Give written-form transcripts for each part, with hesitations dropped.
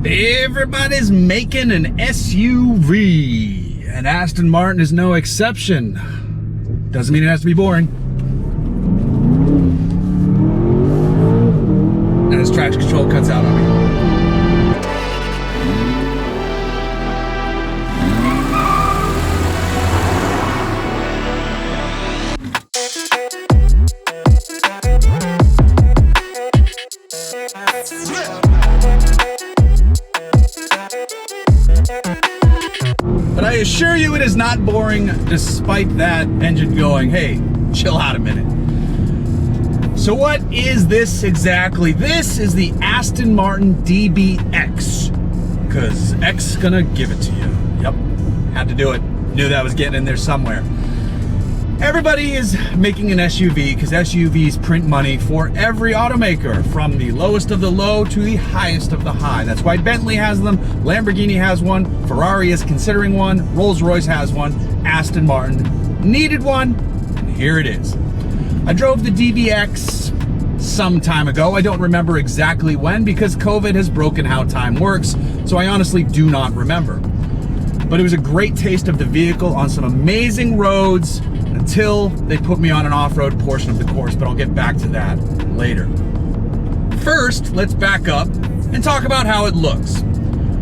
Everybody's making an SUV, and Aston Martin is no exception. Doesn't mean it has to be boring. And his traction control cuts out on me. But I assure you it is not boring despite that engine going, hey, chill out a minute. So what is this exactly? This is the Aston Martin DBX, because X gonna give it to you. Yep, had to do it. Knew that was getting in there somewhere. Everybody is making an SUV because SUVs print money for every automaker, from the lowest of the low to the highest of the high. That's why Bentley has them, Lamborghini has one, Ferrari is considering one, Rolls-Royce has one, Aston Martin needed one, and here it is. I drove the DBX some time ago. I don't remember exactly when because COVID has broken how time works, so I honestly do not remember. But it was a great taste of the vehicle on some amazing roads until they put me on an off-road portion of the course, but I'll get back to that later. First, let's back up and talk about how it looks.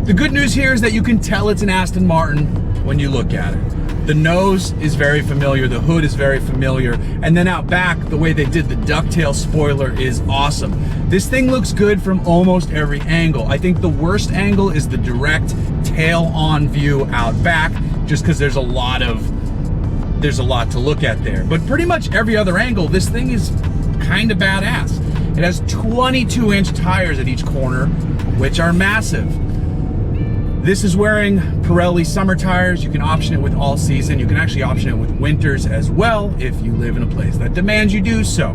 The good news here is that you can tell it's an Aston Martin when you look at it. The nose is very familiar, the hood is very familiar, and then out back, the way they did the ducktail spoiler is awesome. This thing looks good from almost every angle. I think the worst angle is the direct tail-on view out back, just because there's a lot to look at there. But pretty much every other angle, this thing is kind of badass. It has 22-inch tires at each corner, which are massive. This is wearing Pirelli summer tires. You can option it with all season. You can actually option it with winters as well if you live in a place that demands you do so.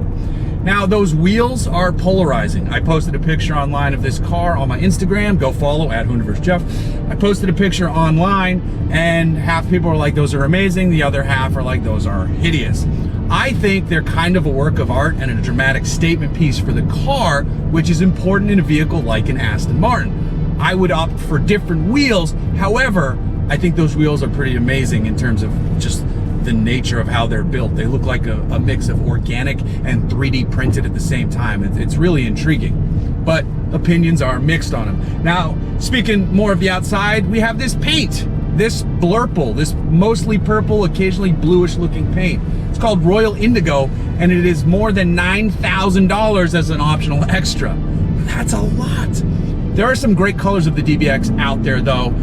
Now, those wheels are polarizing. I posted a picture online of this car on my Instagram. Go follow at Hooniverse Jeff. I posted a picture online, and half people are like, those are amazing. The other half are like, those are hideous. I think they're kind of a work of art and a dramatic statement piece for the car, which is important in a vehicle like an Aston Martin. I would opt for different wheels. However, I think those wheels are pretty amazing in terms of just the nature of how they're built. They look like a mix of organic and 3D printed at the same time. It's really intriguing, but opinions are mixed on them. Now, speaking more of the outside, we have this paint, this blurple, this mostly purple, occasionally bluish looking paint. It's called Royal Indigo, and it is more than $9,000 as an optional extra. That's a lot. There are some great colors of the DBX out there though,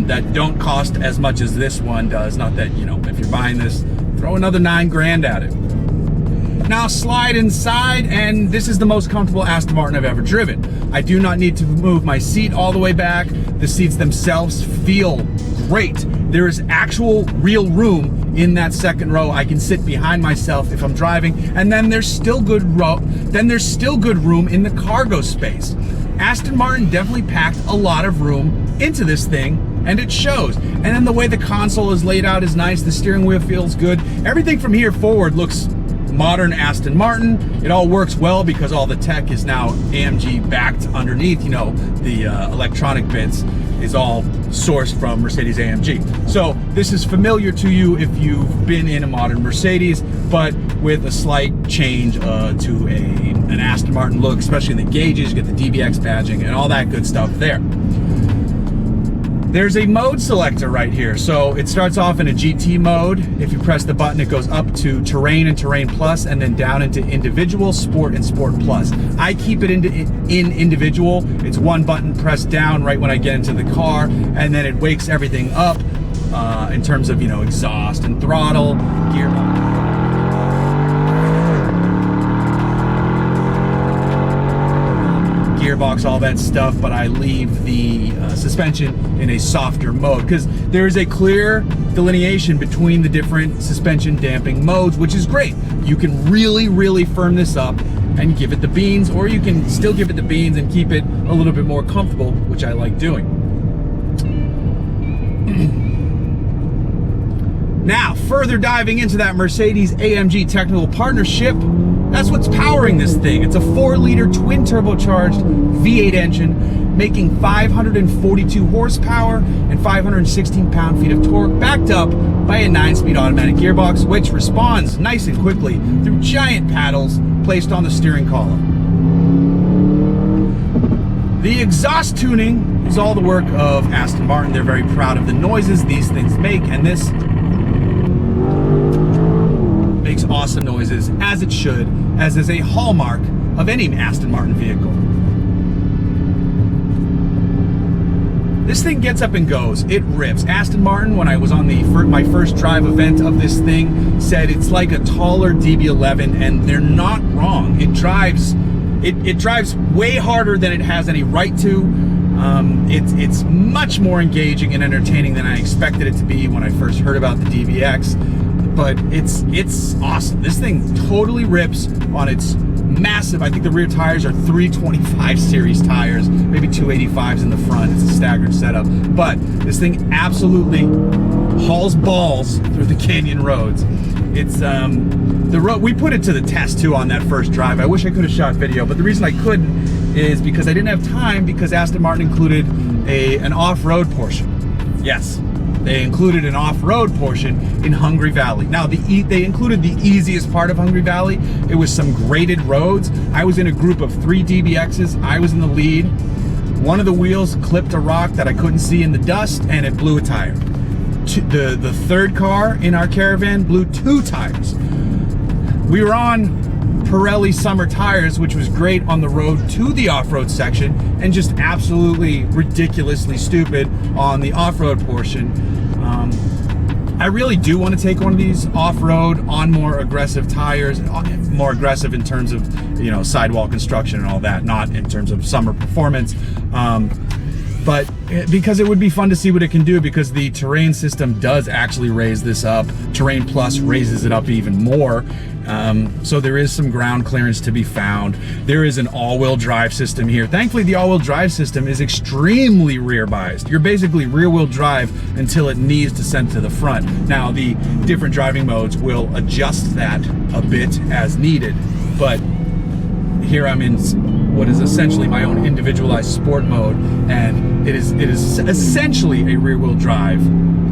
that don't cost as much as this one does. Not that, you know, if you're buying this, throw another $9 grand at it. Now slide inside, and this is the most comfortable Aston Martin I've ever driven. I do not need to move my seat all the way back. The seats themselves feel great. There is actual real room in that second row. I can sit behind myself if I'm driving, and then there's still good room in the cargo space. Aston Martin definitely packed a lot of room into this thing, and it shows. And then the way the console is laid out is nice. The steering wheel feels good. Everything from here forward looks modern Aston Martin. It all works well because all the tech is now AMG backed underneath. You know, the electronic bits is all sourced from Mercedes AMG. So this is familiar to you if you've been in a modern Mercedes, but with a slight change to an Aston Martin look, especially in the gauges. You get the DBX badging and all that good stuff there. There's a mode selector right here. So it starts off in a GT mode. If you press the button, it goes up to Terrain and Terrain Plus, and then down into Individual, Sport, and Sport Plus. I keep it in Individual. It's one button pressed down right when I get into the car, and then it wakes everything up in terms of, you know, exhaust and throttle, gearbox, all that stuff, but I leave the suspension in a softer mode because there is a clear delineation between the different suspension damping modes, which is great. You can really firm this up and give it the beans, or you can still give it the beans and keep it a little bit more comfortable, which I like doing. Now, further diving into that Mercedes AMG technical partnership, that's what's powering this thing. It's a 4-liter twin turbocharged V8 engine making 542 horsepower and 516 pound-feet of torque, backed up by a 9-speed automatic gearbox, which responds nice and quickly through giant paddles placed on the steering column. The exhaust tuning is all the work of Aston Martin. They're very proud of the noises these things make, and this makes awesome noises, as it should, as is a hallmark of any Aston Martin vehicle. This thing gets up and goes. It rips. Aston Martin, when I was on my first drive event of this thing, said it's like a taller DB11, and they're not wrong. It drives way harder than it has any right to. It's much more engaging and entertaining than I expected it to be when I first heard about the DBX. But it's awesome. This thing totally rips on its massive, I think the rear tires are 325 series tires, maybe 285s in the front. It's a staggered setup. But this thing absolutely hauls balls through the canyon roads. It's the road, we put it to the test too on that first drive. I wish I could have shot video, but the reason I couldn't is because I didn't have time, because Aston Martin included an off-road portion. Yes, they included an off-road portion in Hungry Valley. Now, they included the easiest part of Hungry Valley. It was some graded roads. I was in a group of 3 DBXs. I was in the lead. One of the wheels clipped a rock that I couldn't see in the dust, and it blew a tire. The third car in our caravan blew 2 tires. We were on Pirelli summer tires, which was great on the road to the off-road section, and just absolutely ridiculously stupid on the off-road portion. I really do want to take one of these off-road on more aggressive tires, more aggressive in terms of, you know, sidewall construction and all that, not in terms of summer performance. But because it would be fun to see what it can do, because the terrain system does actually raise this up. Terrain Plus raises it up even more. So there is some ground clearance to be found. There is an all-wheel drive system here. Thankfully, the all-wheel drive system is extremely rear biased. You're basically rear-wheel drive until it needs to send to the front. Now, the different driving modes will adjust that a bit as needed, but here I'm in what is essentially my own individualized sport mode, and it is essentially a rear-wheel drive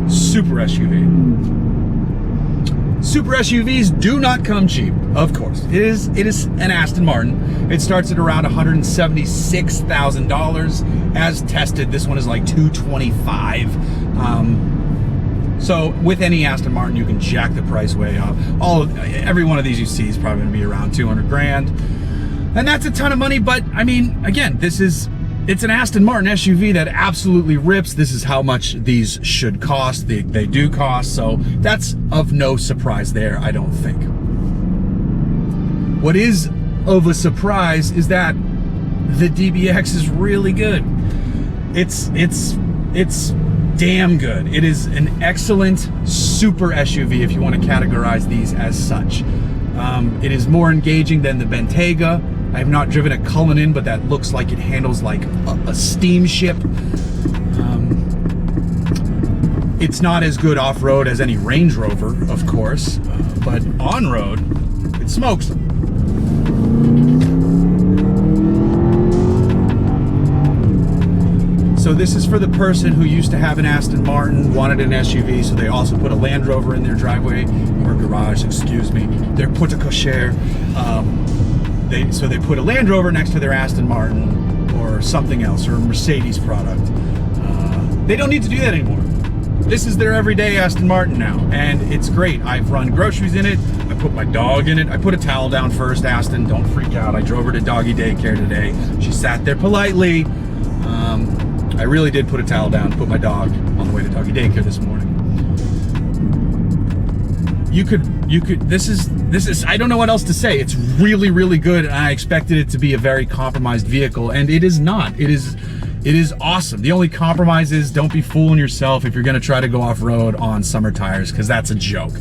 super SUV. Super SUVs do not come cheap, of course. It is an Aston Martin. It starts at around $176,000 as tested. This one is like $225,000. So with any Aston Martin, you can jack the price way up. Every one of these you see is probably going to be around 200 grand. And that's a ton of money, but I mean, again, it's an Aston Martin SUV that absolutely rips. This is how much these should cost. They do cost, so that's of no surprise there, I don't think. What is of a surprise is that the DBX is really good. It's damn good. It is an excellent super SUV if you want to categorize these as such. It is more engaging than the Bentayga. I have not driven a Cullinan, but that looks like it handles like a steamship. It's not as good off-road as any Range Rover, of course, but on-road, it smokes. So this is for the person who used to have an Aston Martin, wanted an SUV, so they also put a Land Rover in their driveway, or garage, excuse me, their porte-cochere. So they put a Land Rover next to their Aston Martin or something else, or a Mercedes product. They don't need to do that anymore. This is their everyday Aston Martin now, and it's great. I've run groceries in it. I put my dog in it. I put a towel down first, Aston, don't freak out. I drove her to doggy daycare today. She sat there politely. I really did put a towel down, put my dog on the way to doggy daycare this morning. This is, I don't know what else to say. It's really, really good, and I expected it to be a very compromised vehicle, and it is not. It is awesome. The only compromise is don't be fooling yourself if you're gonna try to go off-road on summer tires, because that's a joke.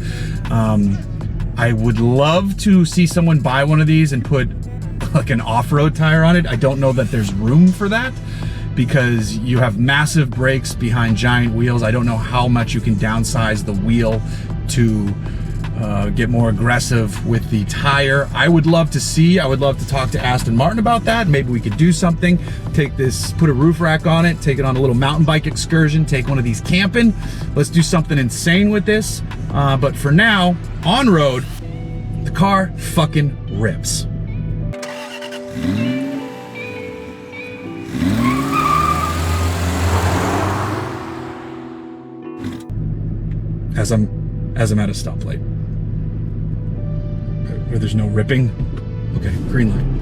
I would love to see someone buy one of these and put like an off-road tire on it. I don't know that there's room for that, because you have massive brakes behind giant wheels. I don't know how much you can downsize the wheel to get more aggressive with the tire. I would love to talk to Aston Martin about that. Maybe we could do something, take this, put a roof rack on it, take it on a little mountain bike excursion, take one of these camping. Let's do something insane with this. But for now, on road, the car fucking rips. As I'm at a stoplight where there's no ripping. Okay, green light.